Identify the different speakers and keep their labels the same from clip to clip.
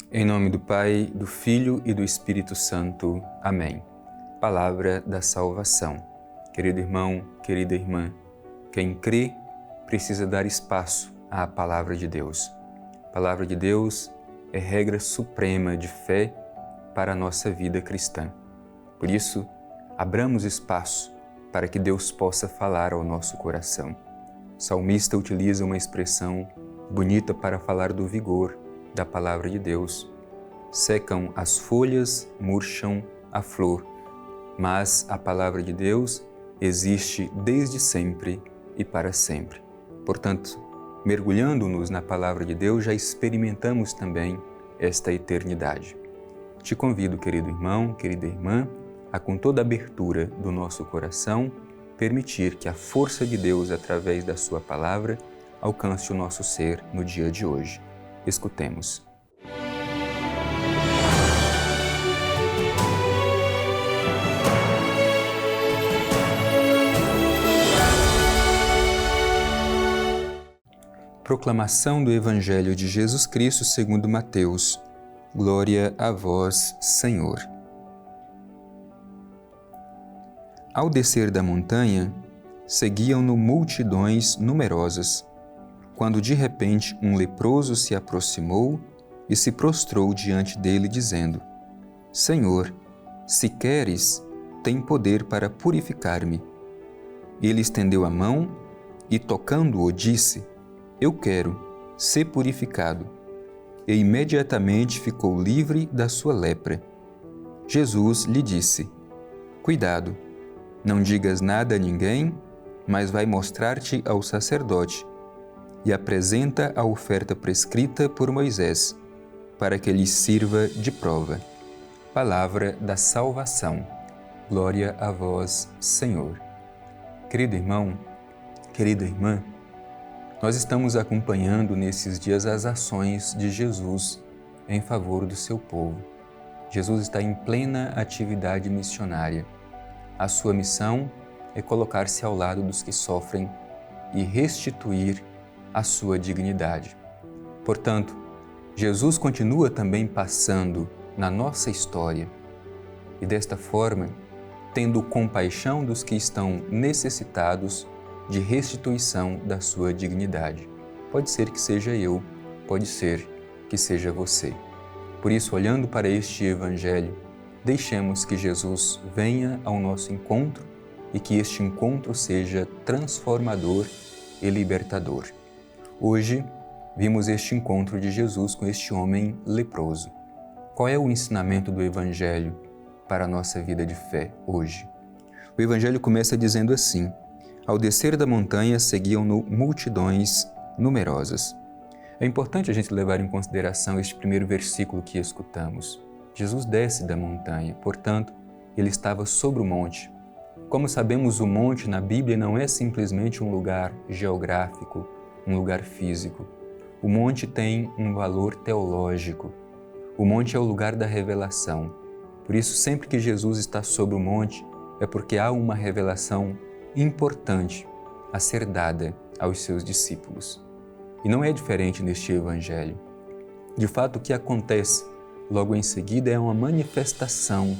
Speaker 1: Em nome do Pai, do Filho e do Espírito Santo. Amém. Palavra da salvação. Querido irmão, querida irmã, quem crê precisa dar espaço à Palavra de Deus. A Palavra de Deus é regra suprema de fé para a nossa vida cristã. Por isso, abramos espaço para que Deus possa falar ao nosso coração. O salmista utiliza uma expressão bonita para falar do vigor da Palavra de Deus. Secam as folhas, murcham a flor, mas a Palavra de Deus existe desde sempre e para sempre. Portanto, mergulhando-nos na Palavra de Deus, já experimentamos também esta eternidade. Te convido, querido irmão, querida irmã, a com toda a abertura do nosso coração, permitir que a força de Deus, através da sua Palavra, alcance o nosso ser no dia de hoje. Escutemos. Proclamação do Evangelho de Jesus Cristo segundo Mateus. Glória a vós, Senhor. Ao descer da montanha, seguiam-no multidões numerosas, quando de repente um leproso se aproximou e se prostrou diante dele, dizendo: Senhor, se queres, tem poder para purificar-me. Ele estendeu a mão e, tocando-o, disse: Eu quero, ser purificado. E imediatamente ficou livre da sua lepra. Jesus lhe disse: Cuidado, não digas nada a ninguém, mas vai mostrar-te ao sacerdote e apresenta a oferta prescrita por Moisés, para que lhe sirva de prova. Palavra da salvação. Glória a vós, Senhor. Querido irmão, querida irmã, nós estamos acompanhando nesses dias as ações de Jesus em favor do seu povo. Jesus está em plena atividade missionária. A sua missão é colocar-se ao lado dos que sofrem e restituir a sua dignidade. Portanto, Jesus continua também passando na nossa história e, desta forma, tendo compaixão dos que estão necessitados de restituição da sua dignidade. Pode ser que seja eu, pode ser que seja você. Por isso, olhando para este Evangelho, deixemos que Jesus venha ao nosso encontro e que este encontro seja transformador e libertador. Hoje, vimos este encontro de Jesus com este homem leproso. Qual é o ensinamento do Evangelho para a nossa vida de fé hoje? O Evangelho começa dizendo assim: Ao descer da montanha, seguiam-no multidões numerosas. É importante a gente levar em consideração este primeiro versículo que escutamos. Jesus desce da montanha, portanto, ele estava sobre o monte. Como sabemos, o monte na Bíblia não é simplesmente um lugar geográfico, um lugar físico. O monte tem um valor teológico. O monte é o lugar da revelação. Por isso, sempre que Jesus está sobre o monte, é porque há uma revelação importante a ser dada aos seus discípulos. E não é diferente neste Evangelho. De fato, o que acontece logo em seguida é uma manifestação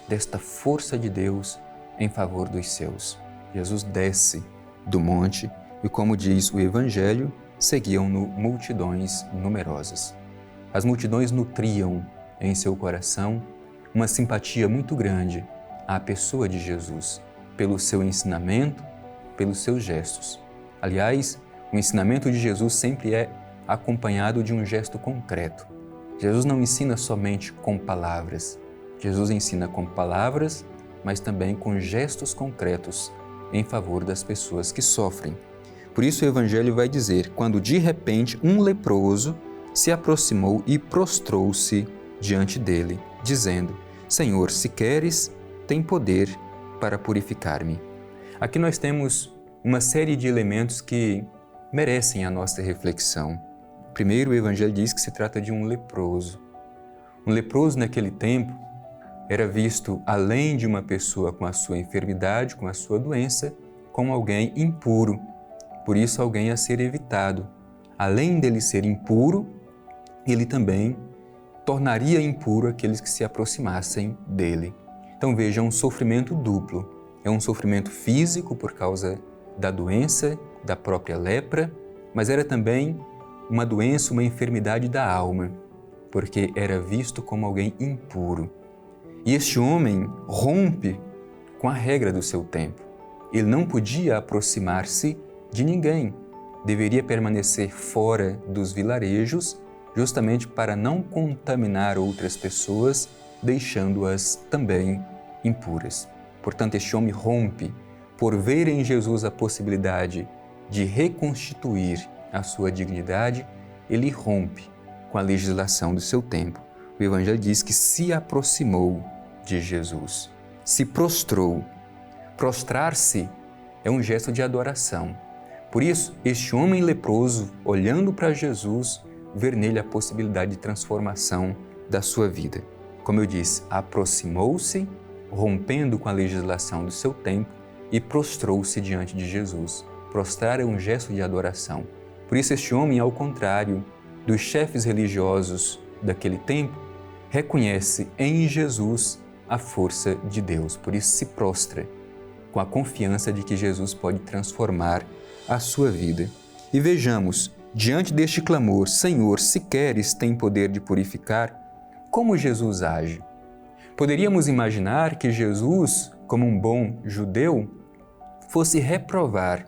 Speaker 1: desta força de Deus em favor dos seus. Jesus desce do monte e, como diz o Evangelho, seguiam-no multidões numerosas. As multidões nutriam em seu coração uma simpatia muito grande à pessoa de Jesus, pelo seu ensinamento, pelos seus gestos. Aliás, o ensinamento de Jesus sempre é acompanhado de um gesto concreto. Jesus não ensina somente com palavras. Jesus ensina com palavras, mas também com gestos concretos em favor das pessoas que sofrem. Por isso o Evangelho vai dizer: quando de repente um leproso se aproximou e prostrou-se diante dele, dizendo: Senhor, se queres, tem poder para purificar-me. Aqui nós temos uma série de elementos que merecem a nossa reflexão. Primeiro, o Evangelho diz que se trata de um leproso. Um leproso naquele tempo era visto, além de uma pessoa com a sua enfermidade, com a sua doença, como alguém impuro. Por isso, alguém a ser evitado. Além dele ser impuro, ele também tornaria impuro aqueles que se aproximassem dele. Então veja, é um sofrimento duplo. É um sofrimento físico por causa da doença, da própria lepra, mas era também uma doença, uma enfermidade da alma, porque era visto como alguém impuro. E este homem rompe com a regra do seu tempo. Ele não podia aproximar-se de ninguém, deveria permanecer fora dos vilarejos, justamente para não contaminar outras pessoas, deixando-as também impuras. Portanto, este homem rompe, por ver em Jesus a possibilidade de reconstituir a sua dignidade, ele rompe com a legislação do seu tempo. O Evangelho diz que se aproximou de Jesus, se prostrou. Prostrar-se é um gesto de adoração. Por isso, este homem leproso, olhando para Jesus, ver nele a possibilidade de transformação da sua vida. Como eu disse, aproximou-se, rompendo com a legislação do seu tempo, e prostrou-se diante de Jesus. Prostrar é um gesto de adoração. Por isso, este homem, ao contrário dos chefes religiosos daquele tempo, reconhece em Jesus a força de Deus. Por isso, se prostra, com a confiança de que Jesus pode transformar a sua vida. E vejamos, diante deste clamor, Senhor, se queres, tem poder de purificar, como Jesus age? Poderíamos imaginar que Jesus, como um bom judeu, fosse reprovar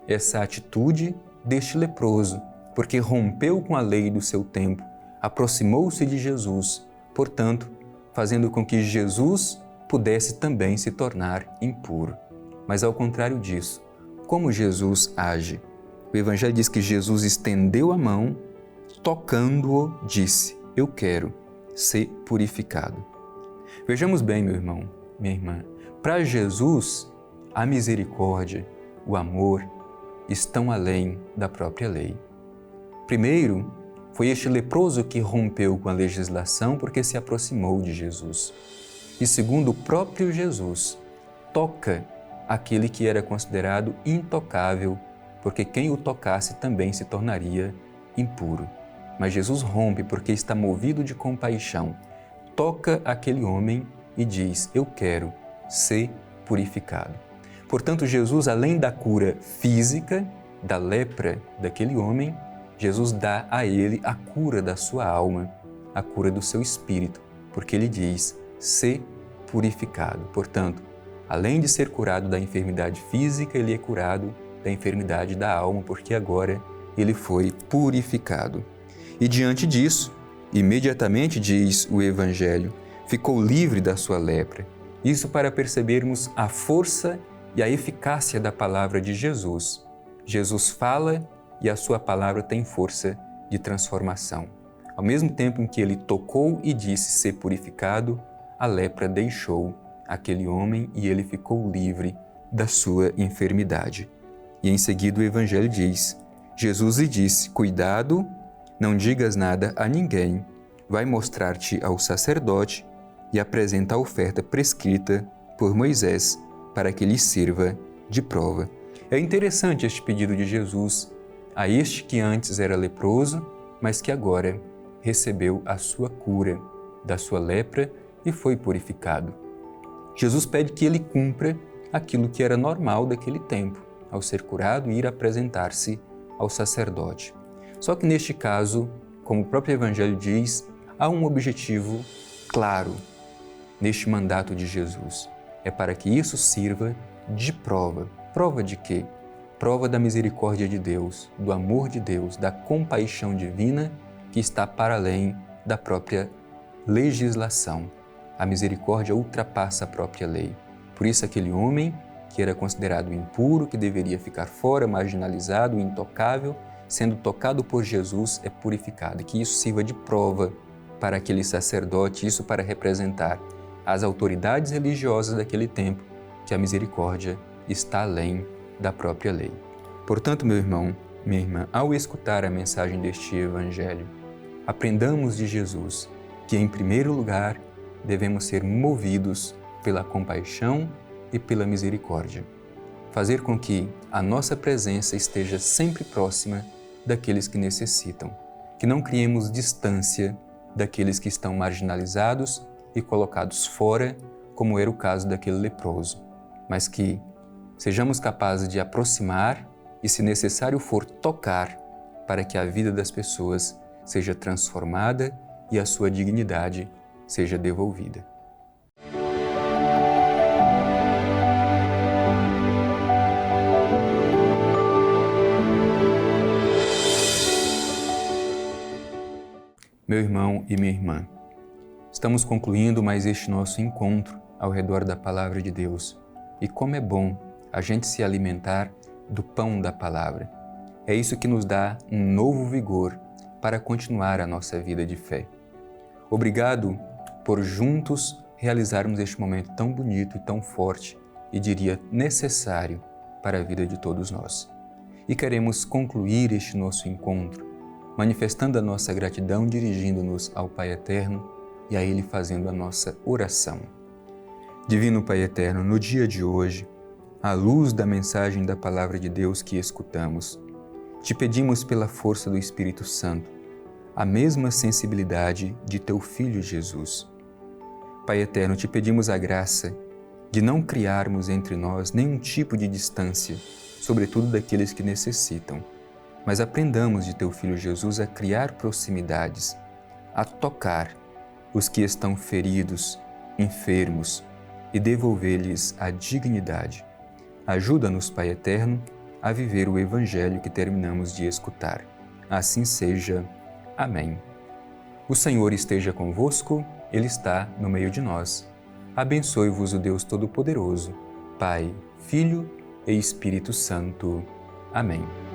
Speaker 1: essa atitude deste leproso, porque rompeu com a lei do seu tempo, aproximou-se de Jesus, portanto, fazendo com que Jesus pudesse também se tornar impuro. Mas ao contrário disso, como Jesus age? O Evangelho diz que Jesus estendeu a mão, tocando-o, disse, eu quero ser purificado. Vejamos bem, meu irmão, minha irmã, para Jesus, a misericórdia, o amor, estão além da própria lei. Primeiro, foi este leproso que rompeu com a legislação porque se aproximou de Jesus. E segundo, o próprio Jesus toca aquele que era considerado intocável, porque quem o tocasse também se tornaria impuro. Mas Jesus rompe porque está movido de compaixão. Toca aquele homem e diz, eu quero ser purificado. Portanto, Jesus, além da cura física, da lepra daquele homem, Jesus dá a ele a cura da sua alma, a cura do seu espírito, porque ele diz, ser purificado. Portanto, além de ser curado da enfermidade física, ele é curado da enfermidade da alma, porque agora ele foi purificado. E diante disso, imediatamente diz o Evangelho, ficou livre da sua lepra. Isso para percebermos a força e a eficácia da palavra de Jesus. Jesus fala e a sua palavra tem força de transformação. Ao mesmo tempo em que ele tocou e disse ser purificado, a lepra deixou aquele homem e ele ficou livre da sua enfermidade. E em seguida o Evangelho diz, Jesus lhe disse, cuidado, não digas nada a ninguém, vai mostrar-te ao sacerdote e apresenta a oferta prescrita por Moisés para que lhe sirva de prova. É interessante este pedido de Jesus a este que antes era leproso, mas que agora recebeu a sua cura da sua lepra e foi purificado. Jesus pede que ele cumpra aquilo que era normal daquele tempo, ao ser curado, ir apresentar-se ao sacerdote. Só que neste caso, como o próprio Evangelho diz, há um objetivo claro neste mandato de Jesus. É para que isso sirva de prova. Prova de quê? Prova da misericórdia de Deus, do amor de Deus, da compaixão divina que está para além da própria legislação. A misericórdia ultrapassa a própria lei. Por isso aquele homem que era considerado impuro, que deveria ficar fora, marginalizado, intocável, sendo tocado por Jesus, é purificado. Que isso sirva de prova para aquele sacerdote, isso para representar as autoridades religiosas daquele tempo, que a misericórdia está além da própria lei. Portanto, meu irmão, minha irmã, ao escutar a mensagem deste Evangelho, aprendamos de Jesus que, em primeiro lugar, devemos ser movidos pela compaixão e pela misericórdia. Fazer com que a nossa presença esteja sempre próxima daqueles que necessitam. Que não criemos distância daqueles que estão marginalizados e colocados fora, como era o caso daquele leproso, mas que sejamos capazes de aproximar e, se necessário for, tocar para que a vida das pessoas seja transformada e a sua dignidade seja devolvida. Meu irmão e minha irmã, estamos concluindo mais este nosso encontro ao redor da Palavra de Deus. E como é bom a gente se alimentar do pão da Palavra. É isso que nos dá um novo vigor para continuar a nossa vida de fé. Obrigado por juntos realizarmos este momento tão bonito e tão forte e, diria, necessário para a vida de todos nós. E queremos concluir este nosso encontro manifestando a nossa gratidão, dirigindo-nos ao Pai Eterno e a Ele fazendo a nossa oração. Divino Pai Eterno, no dia de hoje, à luz da mensagem da Palavra de Deus que escutamos, te pedimos pela força do Espírito Santo a mesma sensibilidade de Teu Filho Jesus. Pai Eterno, te pedimos a graça de não criarmos entre nós nenhum tipo de distância, sobretudo daqueles que necessitam, mas aprendamos de Teu Filho Jesus a criar proximidades, a tocar os que estão feridos, enfermos e devolver-lhes a dignidade. Ajuda-nos, Pai Eterno, a viver o Evangelho que terminamos de escutar. Assim seja. Amém. O Senhor esteja convosco, Ele está no meio de nós. Abençoe-vos o Deus Todo-Poderoso, Pai, Filho e Espírito Santo. Amém.